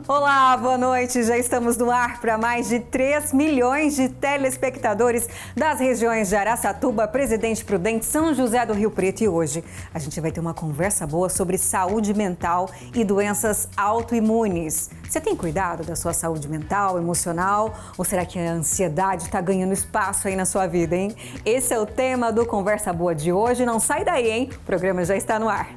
Olá, boa noite. Já estamos no ar para mais de 3 milhões de telespectadores das regiões de Araçatuba, Presidente Prudente, São José do Rio Preto. E hoje a gente vai ter uma conversa boa sobre saúde mental e doenças autoimunes. Você tem cuidado da sua saúde mental, emocional? Ou será que a ansiedade está ganhando espaço aí na sua vida, hein? Esse é o tema do Conversa Boa de hoje. Não sai daí, hein? O programa já está no ar.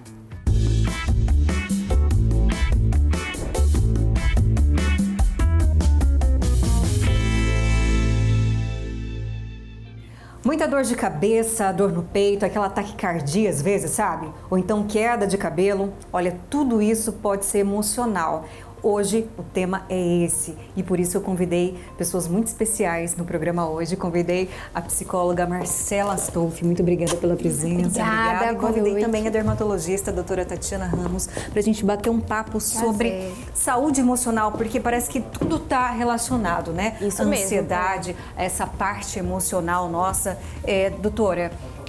Muita dor de cabeça, dor no peito, aquela taquicardia às vezes, sabe? Ou então queda de cabelo. Olha, tudo isso pode ser emocional. Hoje o tema é esse e por isso eu convidei pessoas muito especiais no programa hoje. Convidei a psicóloga Marcela Astolfi. Muito obrigada pela presença. Obrigada. E convidei também a dermatologista, a doutora Tatiana Ramos, para a gente bater um papo sobre saúde emocional, porque parece que tudo está relacionado, né? Isso Ansiedade, mesmo. essa parte emocional nossa.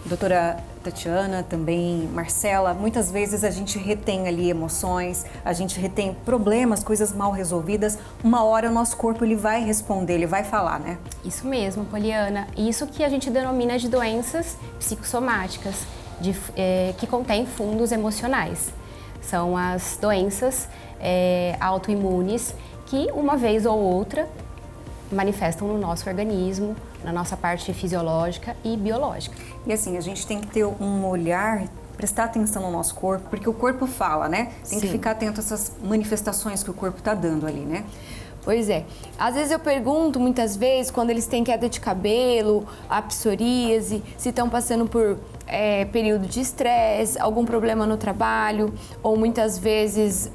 Doutora Tatiana, também Marcela, muitas vezes a gente retém ali emoções, a gente retém problemas, coisas mal resolvidas. Uma hora o nosso corpo ele vai responder, ele vai falar, né? Isso mesmo, Poliana. Isso que a gente denomina de doenças psicossomáticas, que contêm fundos emocionais. São as doenças autoimunes que, uma vez ou outra, manifestam no nosso organismo, na nossa parte fisiológica e biológica. E assim, a gente tem que ter um olhar, prestar atenção no nosso corpo, porque o corpo fala, né? Tem que ficar atento a essas manifestações que o corpo está dando ali, né? Pois é. Às vezes eu pergunto, muitas vezes, quando eles têm queda de cabelo, a psoríase, se estão passando por período de estresse, algum problema no trabalho, ou muitas vezes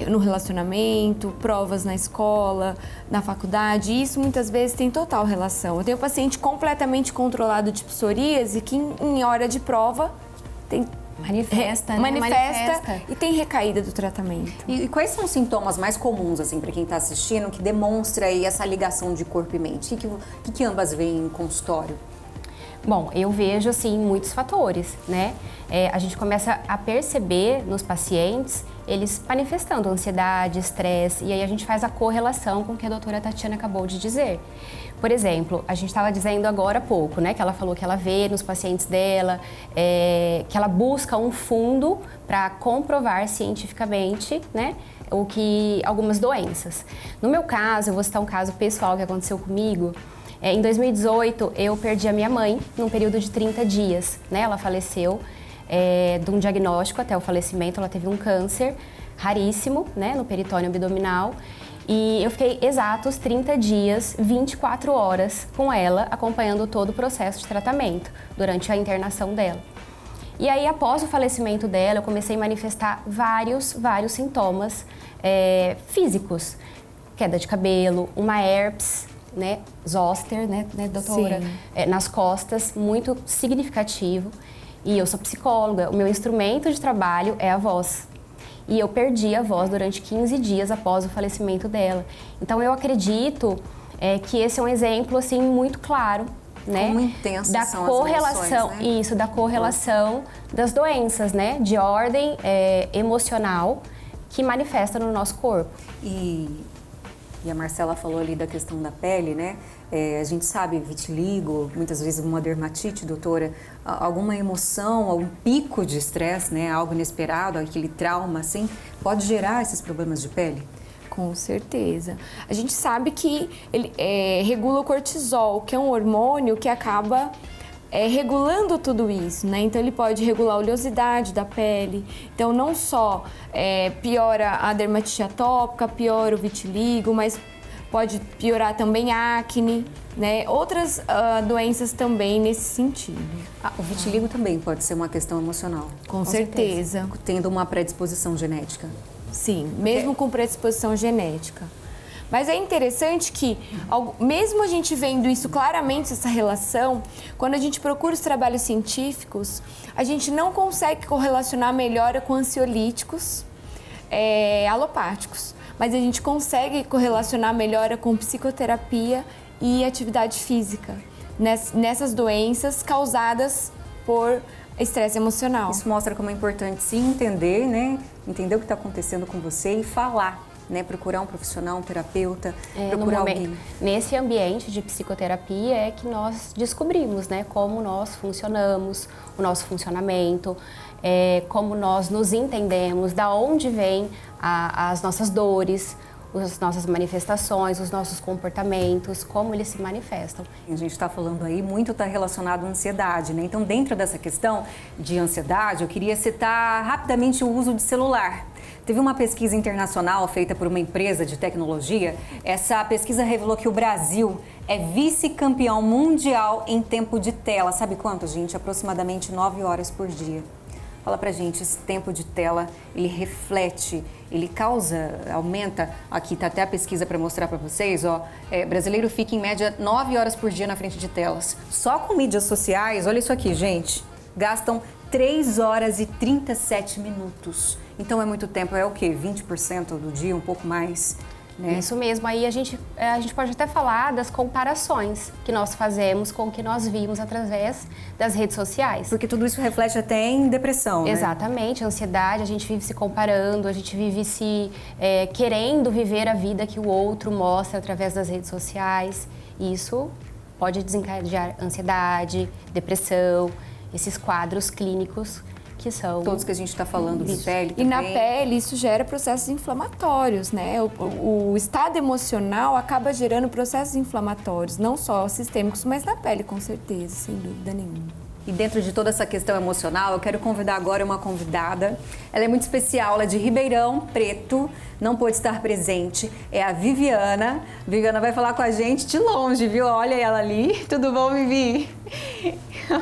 no relacionamento, provas na escola, na faculdade. Isso muitas vezes tem total relação. Eu tenho paciente completamente controlado de psoríase que em hora de prova tem... Manifesta, né? Manifesta e tem recaída do tratamento. E quais são os sintomas mais comuns, assim, para quem está assistindo, que demonstra aí essa ligação de corpo e mente? O que ambas veem em consultório? Bom, eu vejo, assim, muitos fatores, né? A gente começa a perceber nos pacientes eles manifestando ansiedade, estresse, e aí a gente faz a correlação com o que a doutora Tatiana acabou de dizer. Por exemplo, a gente estava dizendo agora há pouco, né, que ela falou que ela vê nos pacientes dela, que ela busca um fundo para comprovar cientificamente, né, algumas doenças. No meu caso, eu vou citar um caso pessoal que aconteceu comigo. Em 2018, eu perdi a minha mãe num período de 30 dias, né, ela faleceu de um diagnóstico até o falecimento. Ela teve um câncer raríssimo, né, no peritônio abdominal. E eu fiquei exatos 30 dias, 24 horas com ela, acompanhando todo o processo de tratamento durante a internação dela. E aí, após o falecimento dela, eu comecei a manifestar vários sintomas físicos. Queda de cabelo, uma herpes, né, zoster, né doutora? Nas costas, muito significativo. E eu sou psicóloga, o meu instrumento de trabalho é a voz. E eu perdi a voz durante 15 dias após o falecimento dela. Então eu acredito que esse é um exemplo assim muito claro, né? Como intensas da são correlação, as emoções, né? Isso, da correlação das doenças, né? De ordem emocional que manifesta no nosso corpo. E a Marcela falou ali da questão da pele, né? A gente sabe, vitiligo, muitas vezes uma dermatite, doutora, alguma emoção, algum pico de estresse, né? Algo inesperado, aquele trauma, assim, pode gerar esses problemas de pele? Com certeza. A gente sabe que ele regula o cortisol, que é um hormônio que acaba regulando tudo isso, né? Então ele pode regular a oleosidade da pele. Então não só piora a dermatite atópica, piora o vitiligo, mas pode piorar também a acne, né? Outras doenças também nesse sentido. O vitiligo também pode ser uma questão emocional. Com certeza. Tendo uma predisposição genética. Sim, mesmo com predisposição genética. Mas é interessante que, mesmo a gente vendo isso claramente, essa relação, quando a gente procura os trabalhos científicos, a gente não consegue correlacionar a melhora com ansiolíticos alopáticos, mas a gente consegue correlacionar a melhora com psicoterapia e atividade física, nessas doenças causadas por estresse emocional. Isso mostra como é importante se entender, né? Entender o que está acontecendo com você e falar. né? Procurar um profissional, um terapeuta, procurar alguém. Nesse ambiente de psicoterapia é que nós descobrimos, né? Como nós funcionamos, o nosso funcionamento, como nós nos entendemos, da onde vêm as nossas dores, as nossas manifestações, os nossos comportamentos, como eles se manifestam. A gente está falando aí, muito está relacionado à ansiedade, né? Então, dentro dessa questão de ansiedade, eu queria citar rapidamente o uso de celular. Teve uma pesquisa internacional feita por uma empresa de tecnologia. Essa pesquisa revelou que o Brasil é vice-campeão mundial em tempo de tela. Sabe quanto, gente? Aproximadamente 9 horas por dia. Fala pra gente, esse tempo de tela, ele reflete, ele causa, aumenta, aqui tá até a pesquisa para mostrar para vocês, ó, brasileiro fica em média 9 horas por dia na frente de telas. Só com mídias sociais, olha isso aqui, gente, gastam 3 horas e 37 minutos. Então é muito tempo, é o quê? 20% do dia, um pouco mais? Né? Isso mesmo, aí a gente pode até falar das comparações que nós fazemos com o que nós vimos através das redes sociais. Porque tudo isso reflete até em depressão, né? Exatamente, ansiedade, a gente vive se comparando, a gente vive querendo viver a vida que o outro mostra através das redes sociais. Isso pode desencadear ansiedade, depressão, esses quadros clínicos que são... Todos que a gente está falando de pele também. E na pele isso gera processos inflamatórios, né? O estado emocional acaba gerando processos inflamatórios, não só sistêmicos, mas na pele, com certeza, sem dúvida nenhuma. E dentro de toda essa questão emocional, eu quero convidar agora uma convidada. Ela é muito especial, ela é de Ribeirão Preto, não pôde estar presente. É a Viviana. Viviana vai falar com a gente de longe, viu? Olha ela ali. Tudo bom, Vivi?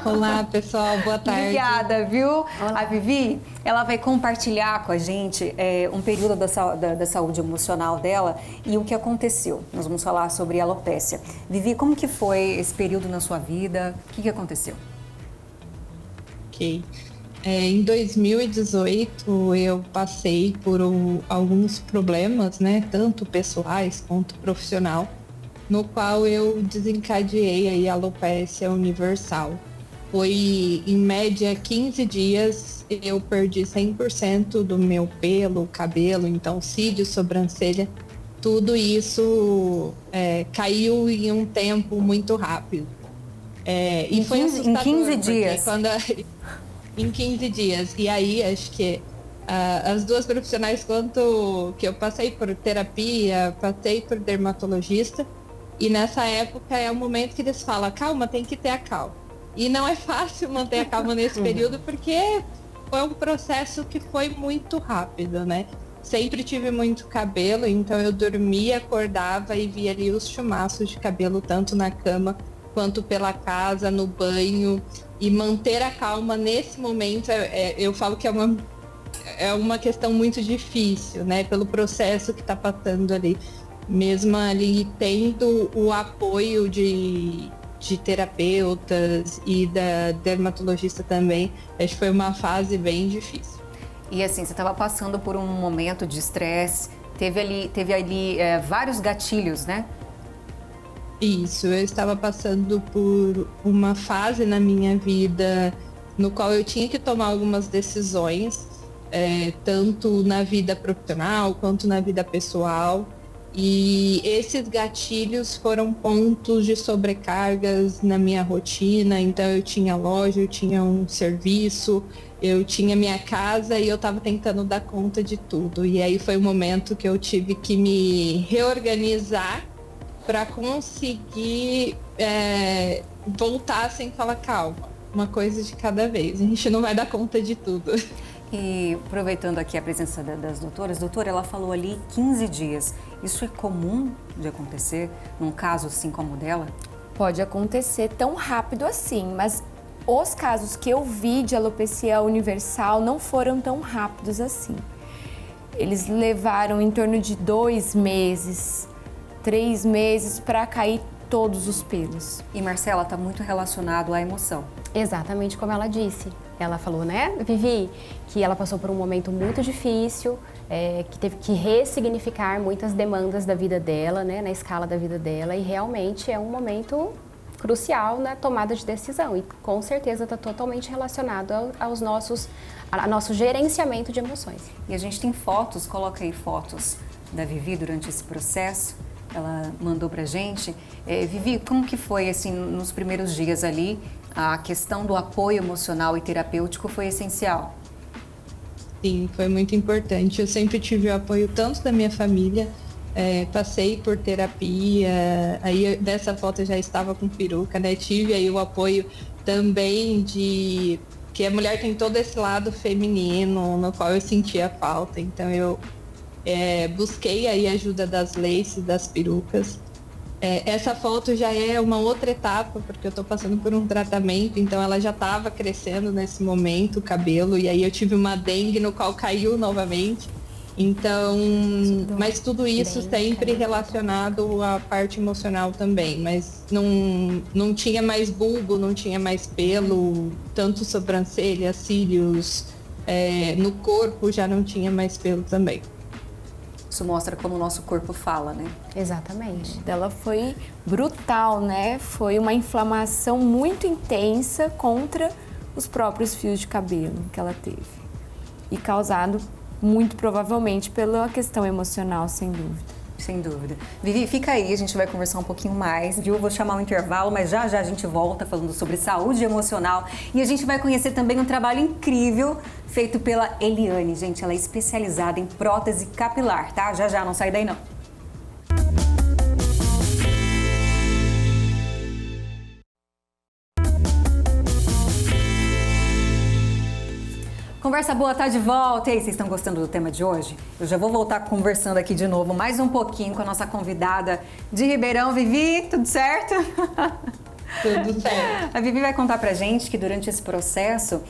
Olá, pessoal. Boa tarde. Obrigada, viu? Olá. A Vivi, ela vai compartilhar com a gente um período da saúde emocional dela e o que aconteceu. Nós vamos falar sobre alopécia. Vivi, como que foi esse período na sua vida? O que aconteceu? Ok. Em 2018, eu passei por alguns problemas, né? Tanto pessoais quanto profissional, no qual eu desencadeei aí a alopécia universal. Foi, em média, 15 dias, eu perdi 100% do meu pelo, cabelo, então cílio, sobrancelha, tudo isso caiu em um tempo muito rápido. E foi em 15 dias? Em 15 dias. E aí, acho que as duas profissionais, quanto que eu passei por terapia, passei por dermatologista, e nessa época é o momento que eles falam, calma, tem que ter a calma. E não é fácil manter a calma nesse período, porque foi um processo que foi muito rápido, né? Sempre tive muito cabelo, então eu dormia, acordava e via ali os chumaços de cabelo, tanto na cama quanto pela casa, no banho. E manter a calma nesse momento, eu falo que é uma questão muito difícil, né? Pelo processo que está passando ali. Mesmo ali tendo o apoio de terapeutas e da dermatologista também, acho que foi uma fase bem difícil. E assim, você estava passando por um momento de estresse, teve ali vários gatilhos, né? Isso, eu estava passando por uma fase na minha vida no qual eu tinha que tomar algumas decisões, tanto na vida profissional quanto na vida pessoal. E esses gatilhos foram pontos de sobrecargas na minha rotina. Então eu tinha loja, eu tinha um serviço, eu tinha minha casa e eu estava tentando dar conta de tudo. E aí foi o momento que eu tive que me reorganizar para conseguir voltar sem falar, calma, uma coisa de cada vez, a gente não vai dar conta de tudo. E aproveitando aqui a presença das doutoras, doutora, ela falou ali 15 dias. Isso é comum de acontecer num caso assim como o dela? Pode acontecer tão rápido assim, mas os casos que eu vi de alopecia universal não foram tão rápidos assim. Eles levaram em torno de 2 meses, 3 meses para cair todos os pelos. E Marcela, está muito relacionado à emoção. Exatamente como ela disse. Ela falou, né, Vivi, que ela passou por um momento muito difícil, que teve que ressignificar muitas demandas da vida dela, né, na escala da vida dela, e realmente é um momento crucial na tomada de decisão e com certeza está totalmente relacionado ao nosso gerenciamento de emoções. E a gente tem fotos, coloca aí fotos da Vivi durante esse processo. Ela mandou pra gente. Vivi, como que foi, assim, nos primeiros dias ali? A questão do apoio emocional e terapêutico foi essencial. Sim, foi muito importante. Eu sempre tive o apoio tanto da minha família, passei por terapia, aí dessa foto eu já estava com peruca, né? Tive aí o apoio também de que a mulher tem todo esse lado feminino no qual eu sentia falta. Então eu busquei aí a ajuda das laces, das perucas. Essa foto já é uma outra etapa, porque eu estou passando por um tratamento, então ela já estava crescendo nesse momento, o cabelo, e aí eu tive uma dengue no qual caiu novamente. Então, mas tudo isso sempre relacionado à parte emocional também, mas não tinha mais bulbo, não tinha mais pelo, tanto sobrancelha, cílios, no corpo já não tinha mais pelo também. Isso mostra como o nosso corpo fala, né? Exatamente. Dela foi brutal, né? Foi uma inflamação muito intensa contra os próprios fios de cabelo que ela teve. E causado, muito provavelmente, pela questão emocional, sem dúvida. Sem dúvida. Vivi, fica aí, a gente vai conversar um pouquinho mais, viu? Vou chamar um intervalo, mas já a gente volta falando sobre saúde emocional e a gente vai conhecer também um trabalho incrível feito pela Eliane, gente. Ela é especializada em prótese capilar, tá? Já, não sai daí não. Conversa boa tá de volta. E aí, vocês estão gostando do tema de hoje? Eu já vou voltar conversando aqui de novo mais um pouquinho com a nossa convidada de Ribeirão. Vivi, tudo certo? Tudo certo. A Vivi vai contar pra gente que durante esse processo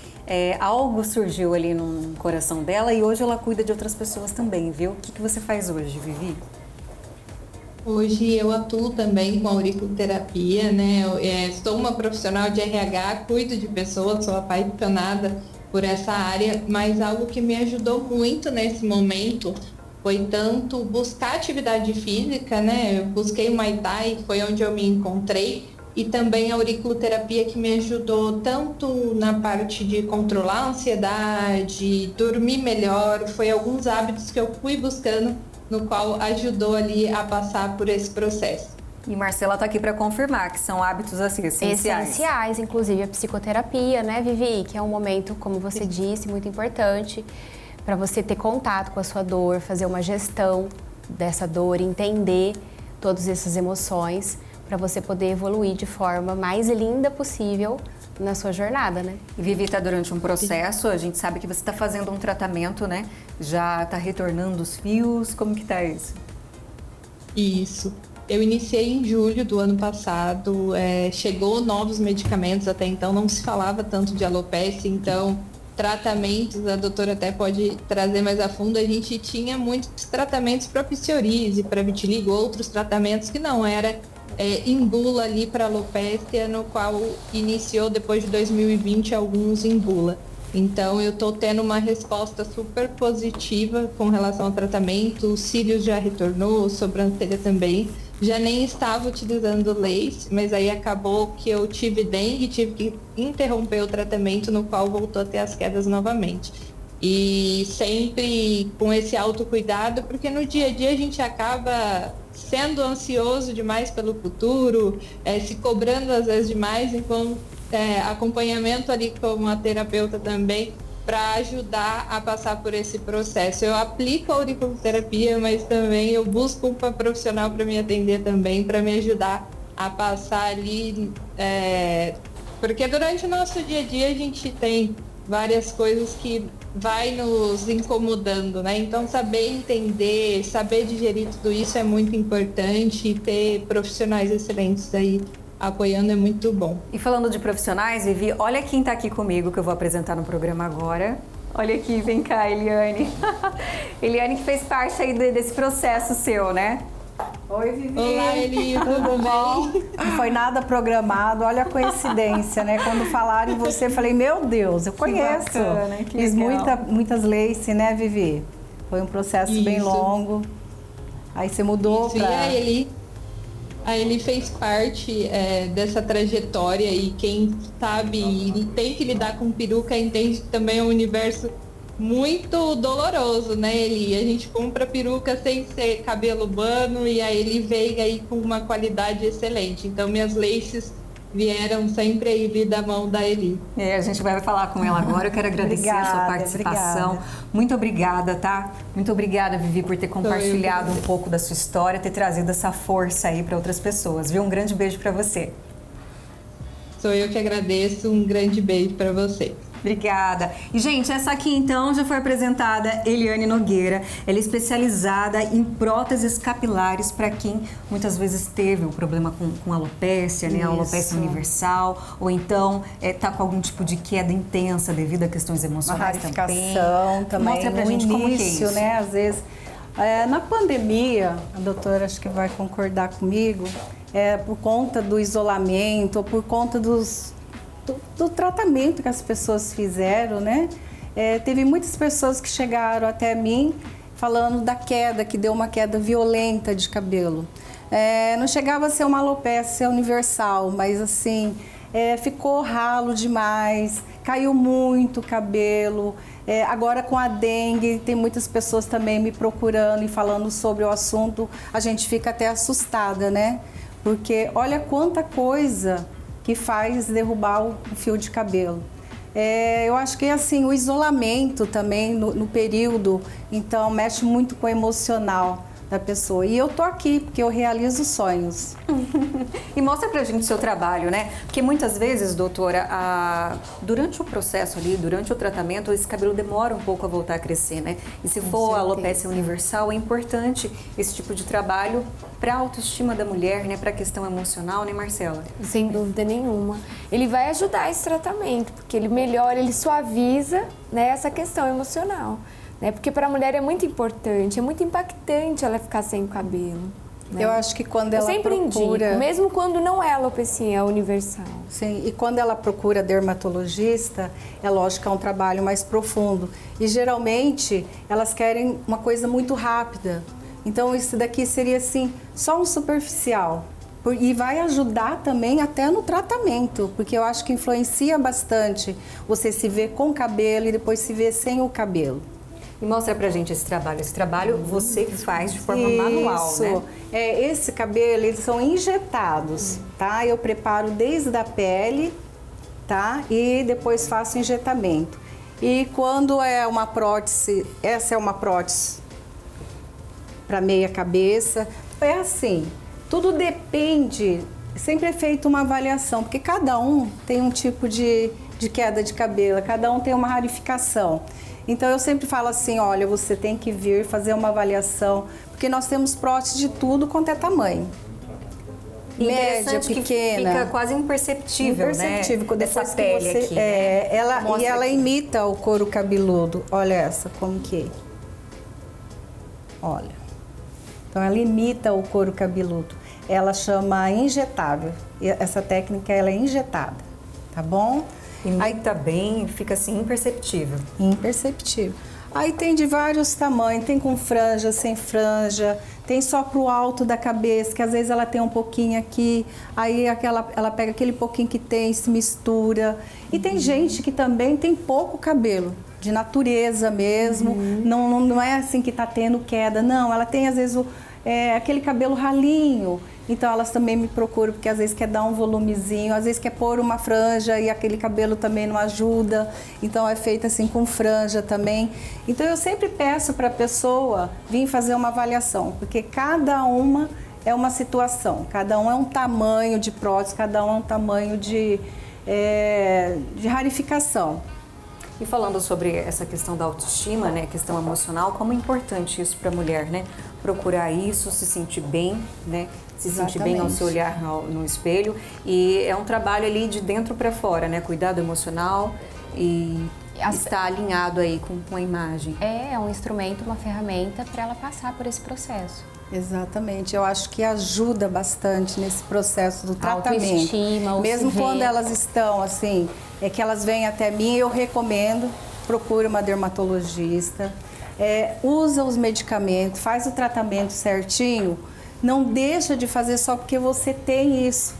algo surgiu ali no coração dela e hoje ela cuida de outras pessoas também, viu? O que você faz hoje, Vivi? Hoje eu atuo também com auriculoterapia, né? Sou uma profissional de RH, cuido de pessoas, sou apaixonada por essa área, mas algo que me ajudou muito nesse momento foi tanto buscar atividade física, né? Eu busquei o Muay Thai, foi onde eu me encontrei, e também a auriculoterapia que me ajudou tanto na parte de controlar a ansiedade, dormir melhor, foi alguns hábitos que eu fui buscando, no qual ajudou ali a passar por esse processo. E Marcela tá aqui para confirmar que são hábitos assim essenciais. Essenciais, inclusive a psicoterapia, né, Vivi? Que é um momento, como você disse, muito importante para você ter contato com a sua dor, fazer uma gestão dessa dor, entender todas essas emoções, para você poder evoluir de forma mais linda possível na sua jornada, né? E Vivi tá durante um processo, a gente sabe que você está fazendo um tratamento, né? Já tá retornando os fios, como que tá isso? Isso. Eu iniciei em julho do ano passado, chegou novos medicamentos, até então não se falava tanto de alopecia, então tratamentos, a doutora até pode trazer mais a fundo, a gente tinha muitos tratamentos para psoríase, para vitiligo, outros tratamentos que não era em bula ali para alopecia, no qual iniciou depois de 2020 alguns em bula. Então eu estou tendo uma resposta super positiva com relação ao tratamento, os cílios já retornou, sobrancelha também. Já nem estava utilizando lace, mas aí acabou que eu tive dengue, tive que interromper o tratamento, no qual voltou a ter as quedas novamente. E sempre com esse autocuidado, porque no dia a dia a gente acaba sendo ansioso demais pelo futuro, se cobrando às vezes demais, então acompanhamento ali com uma terapeuta também, para ajudar a passar por esse processo. Eu aplico a auriculoterapia, mas também eu busco uma profissional para me atender também, para me ajudar a passar ali, porque durante o nosso dia a dia a gente tem várias coisas que vai nos incomodando, né? Então saber entender, saber digerir tudo isso é muito importante e ter profissionais excelentes aí apoiando é muito bom. E falando de profissionais, Vivi, olha quem tá aqui comigo que eu vou apresentar no programa agora. Olha aqui, vem cá, Eliane. Eliane que fez parte aí desse processo seu, né? Oi, Vivi. Olá, Eli, tudo bem? Não foi nada programado, olha a coincidência, né? Quando falaram em você, eu falei, meu Deus, eu conheço. Bacana, que Fiz legal. muitas lace, né, Vivi? Foi um processo bem Isso. longo. Aí você mudou Isso, pra... e a Eli fez parte dessa trajetória, e quem sabe e tem que lidar com peruca entende que também é um universo muito doloroso, né, Eli? A gente compra peruca sem ser cabelo humano e aí ele vem aí com uma qualidade excelente. Então minhas laces vieram sempre aí da mão da Eli. A gente vai falar com ela agora. Eu quero agradecer a sua participação. Muito obrigada, tá? Muito obrigada, Vivi, por ter compartilhado um pouco da sua história, ter trazido essa força aí para outras pessoas, viu? Um grande beijo para você. Sou eu que agradeço. Um grande beijo para você. Obrigada. E, gente, essa aqui, então, já foi apresentada, Eliane Nogueira. Ela é especializada em próteses capilares para quem muitas vezes teve o problema com alopécia, né? A alopécia universal, ou então tá com algum tipo de queda intensa devido a questões emocionais também. Mostra pra gente como que é isso. Né? Às vezes, na pandemia, a doutora acho que vai concordar comigo, por conta do isolamento, ou por conta do tratamento que as pessoas fizeram, né? Teve muitas pessoas que chegaram até mim falando da queda, que deu uma queda violenta de cabelo. Não chegava a ser uma alopécia universal, mas assim, ficou ralo demais, caiu muito o cabelo. Agora com a dengue, tem muitas pessoas também me procurando e falando sobre o assunto. A gente fica até assustada, né? Porque olha quanta coisa que faz derrubar o fio de cabelo. Eu acho que assim, o isolamento também no período, então mexe muito com o emocional da pessoa. E eu tô aqui porque eu realizo sonhos. E mostra pra gente o seu trabalho, né? Porque muitas vezes, doutora, durante o processo ali, durante o tratamento, esse cabelo demora um pouco a voltar a crescer, né? E se for a alopécia universal, é importante esse tipo de trabalho para a autoestima da mulher, né? Para a questão emocional, né, Marcela? Sem dúvida nenhuma. Ele vai ajudar esse tratamento, porque ele melhora, ele suaviza, né, essa questão emocional. Né? Porque para a mulher é muito importante, é muito impactante ela ficar sem o cabelo. Né? Eu acho que quando ela sempre procura... indico, mesmo quando não é alopecia, é universal. Sim, e quando ela procura dermatologista, é lógico que é um trabalho mais profundo. E geralmente elas querem uma coisa muito rápida. Então isso daqui seria assim, só um superficial. E vai ajudar também até no tratamento, porque eu acho que influencia bastante você se ver com cabelo e depois se ver sem o cabelo. E mostra pra gente esse trabalho. Esse trabalho você que faz de forma manual, né? Esse cabelo, eles são injetados, tá? Eu preparo desde a pele, tá? E depois faço injetamento. E quando é uma prótese, essa é uma prótese para meia cabeça, é assim, tudo depende, sempre é feita uma avaliação, porque cada um tem um tipo de queda de cabelo, cada um tem uma rarificação. Então eu sempre falo assim, olha, você tem que vir fazer uma avaliação, porque nós temos prótese de tudo quanto é tamanho. Média, pequena. Que fica quase imperceptível, imperceptível, né? Essa pele aqui. Ela imita o couro cabeludo. Olha essa, como que é. Olha. Então ela imita o couro cabeludo. Ela chama injetável. Essa técnica ela é injetada, tá bom? Imita bem, fica assim imperceptível. Imperceptível. Aí tem de vários tamanhos, tem com franja, sem franja, tem só pro alto da cabeça, que às vezes ela tem um pouquinho aqui, aí ela pega aquele pouquinho que tem, se mistura. E tem gente que também tem pouco cabelo, de natureza mesmo, não é assim que tá tendo queda, não, ela tem às vezes aquele cabelo ralinho. Então elas também me procuram porque às vezes quer dar um volumezinho, às vezes quer pôr uma franja e aquele cabelo também não ajuda. Então é feito assim com franja também. Então eu sempre peço para a pessoa vir fazer uma avaliação, porque cada uma é uma situação, cada um é um tamanho de prótese, cada um é um tamanho de rarificação. E falando sobre essa questão da autoestima, né, questão emocional, como é importante isso para a mulher, né? Procurar isso, se sentir bem, né? Se sentir bem ao se olhar no espelho. E é um trabalho ali de dentro para fora, né? Cuidado emocional e estar alinhado aí com a imagem. É um instrumento, uma ferramenta para ela passar por esse processo. Exatamente, eu acho que ajuda bastante nesse processo do tratamento. Autoestima, mesmo quando elas estão assim, que elas vêm até mim, eu recomendo, procure uma dermatologista, usa os medicamentos, faz o tratamento certinho, não deixa de fazer só porque você tem isso,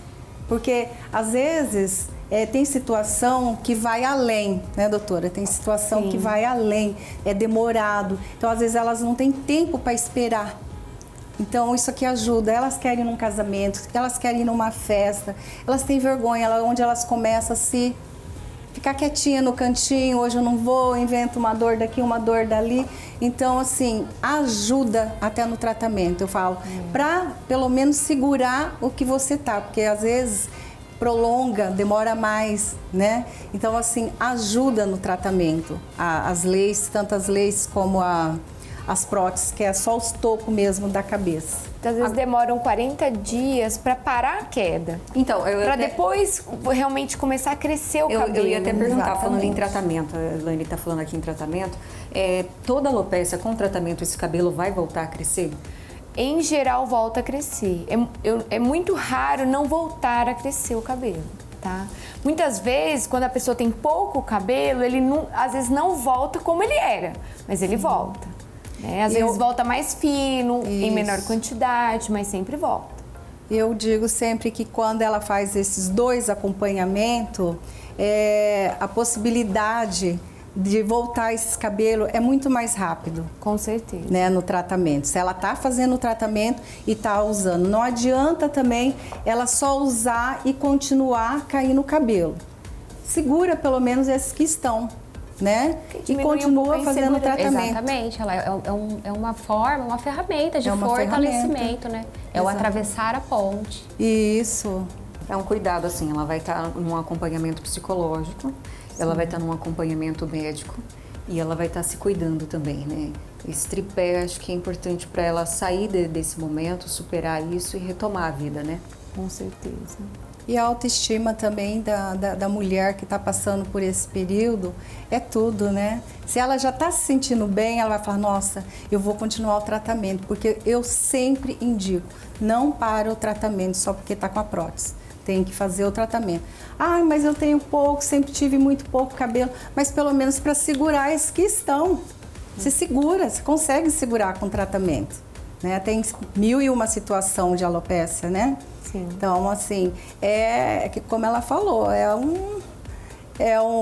porque às vezes tem situação que vai além, né, doutora? Tem situação que vai além, é demorado. Então, às vezes, elas não têm tempo para esperar. Então, isso aqui ajuda. Elas querem ir num casamento, elas querem ir numa festa, elas têm vergonha, onde elas começam a se ficar quietinha no cantinho, hoje eu não vou, invento uma dor daqui, uma dor dali. Então, assim, ajuda até no tratamento, eu falo, para pelo menos segurar o que você tá, porque às vezes prolonga, demora mais, né? Então, assim, ajuda no tratamento. As leis, tanto as leis como as próteses, que é só os tocos mesmo da cabeça. Às vezes demoram 40 dias para parar a queda. Então, para depois realmente começar a crescer o cabelo. Eu ia até perguntar, Exatamente. falando em tratamento, a Elaine está falando aqui em tratamento, toda alopecia com tratamento, esse cabelo vai voltar a crescer? Em geral, volta a crescer. É muito raro não voltar a crescer o cabelo, tá? Muitas vezes, quando a pessoa tem pouco cabelo, ele não, às vezes não volta como ele era, mas ele volta. Né? Às vezes volta mais fino, em menor quantidade, mas sempre volta. Eu digo sempre que quando ela faz esses 2 acompanhamentos, a possibilidade de voltar esses cabelos é muito mais rápido. Com certeza. Né, no tratamento. Se ela está fazendo o tratamento e está usando. Não adianta também ela só usar e continuar caindo o cabelo. Segura pelo menos esses que estão. Né? E continua fazendo o tratamento. Exatamente, ela é uma forma, uma ferramenta de fortalecimento, né? É o atravessar a ponte. Isso. É um cuidado, assim, ela vai estar num acompanhamento psicológico, ela vai estar num acompanhamento médico e ela vai estar se cuidando também, né? Esse tripé, acho que é importante para ela sair desse momento, superar isso e retomar a vida, né? Com certeza. E a autoestima também da mulher que está passando por esse período é tudo, né? Se ela já está se sentindo bem, ela vai falar, nossa, eu vou continuar o tratamento, porque eu sempre indico, não para o tratamento só porque está com a prótese. Tem que fazer o tratamento. Ah, mas eu tenho pouco, sempre tive muito pouco cabelo, mas pelo menos para segurar esses que estão. Você segura, você consegue segurar com o tratamento. Né? Tem 1001 situação de alopecia, né? Sim. Então, assim, como ela falou,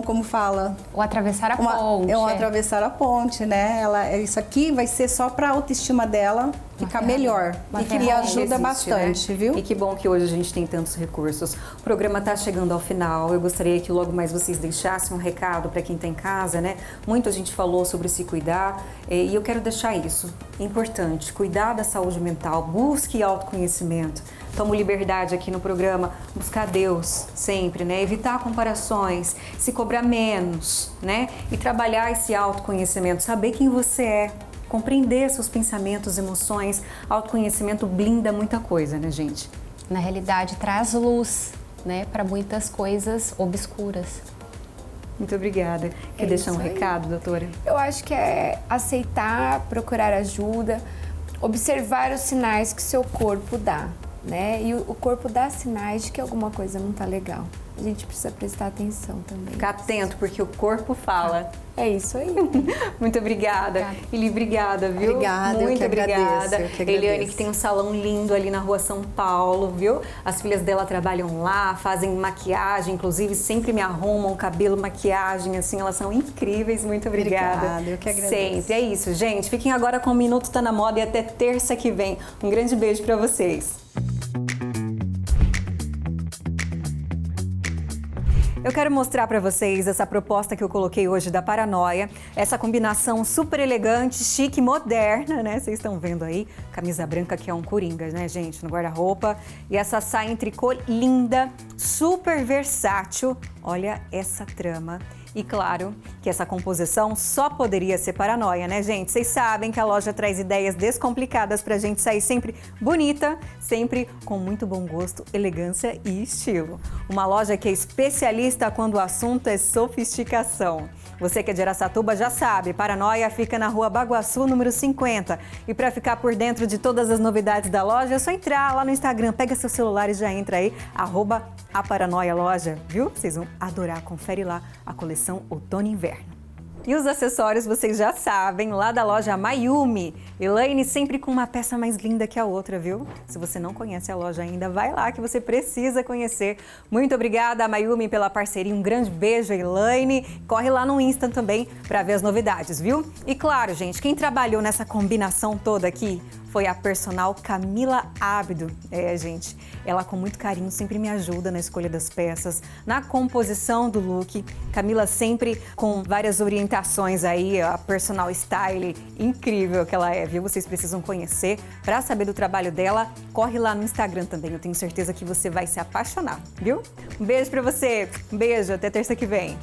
como fala? O atravessar a ponte. Atravessar a ponte, né? Isso aqui vai ser só para a autoestima dela ficar melhor. E que ajuda bastante, né? Viu? E que bom que hoje a gente tem tantos recursos. O programa está chegando ao final. Eu gostaria que logo mais vocês deixassem um recado para quem está em casa, né? Muita gente falou sobre se cuidar e eu quero deixar isso. Importante, cuidar da saúde mental, busque autoconhecimento. Tomo liberdade aqui no programa, buscar Deus sempre, né? Evitar comparações, se cobrar menos, né? E trabalhar esse autoconhecimento, saber quem você é, compreender seus pensamentos, emoções. Autoconhecimento blinda muita coisa, né, gente? Na realidade, traz luz, né, para muitas coisas obscuras. Muito obrigada. Quer deixar um recado, doutora? Eu acho que é aceitar, procurar ajuda, observar os sinais que seu corpo dá. Né? E o corpo dá sinais de que alguma coisa não tá legal. A gente precisa prestar atenção também. Ficar atento, porque o corpo fala. É isso aí. Muito obrigada. Eli, obrigada, viu? Obrigada, muito obrigada. Eliane, que tem um agradeço. salão lindo ali na rua São Paulo, viu? As filhas dela trabalham lá, fazem maquiagem, inclusive sempre me arrumam cabelo, maquiagem, assim, elas são incríveis. Muito obrigada. Obrigada, eu que agradeço. Sempre, é isso, gente. Fiquem agora com o Minuto Tá na Moda e até terça que vem. Um grande beijo pra vocês. Eu quero mostrar para vocês essa proposta que eu coloquei hoje da Paranoia. Essa combinação super elegante, chique, moderna, né? Vocês estão vendo aí, camisa branca que é um coringa, né, gente, no guarda-roupa. E essa saia em tricô linda, super versátil. Olha essa trama. E claro que essa composição só poderia ser Paranoia, né, gente? Vocês sabem que a loja traz ideias descomplicadas pra gente sair sempre bonita, sempre com muito bom gosto, elegância e estilo. Uma loja que é especialista quando o assunto é sofisticação. Você que é de Araçatuba já sabe, Paranoia fica na Rua Baguaçu, número 50. E para ficar por dentro de todas as novidades da loja, é só entrar lá no Instagram, pega seu celular e já entra aí, @aparanoialoja, viu? Vocês vão adorar, confere lá a coleção Outono e Inverno. E os acessórios vocês já sabem, lá da loja Mayumi. Elaine sempre com uma peça mais linda que a outra, viu? Se você não conhece a loja ainda, vai lá que você precisa conhecer. Muito obrigada, Mayumi, pela parceria. Um grande beijo, Elaine. Corre lá no Insta também para ver as novidades, viu? E claro, gente, quem trabalhou nessa combinação toda aqui foi a personal Camila Abdo. Gente, ela com muito carinho sempre me ajuda na escolha das peças, na composição do look. Camila sempre com várias orientações aí, a personal style incrível que ela é, viu? Vocês precisam conhecer. Para saber do trabalho dela, corre lá no Instagram também. Eu tenho certeza que você vai se apaixonar, viu? Um beijo para você. Um beijo, até terça que vem.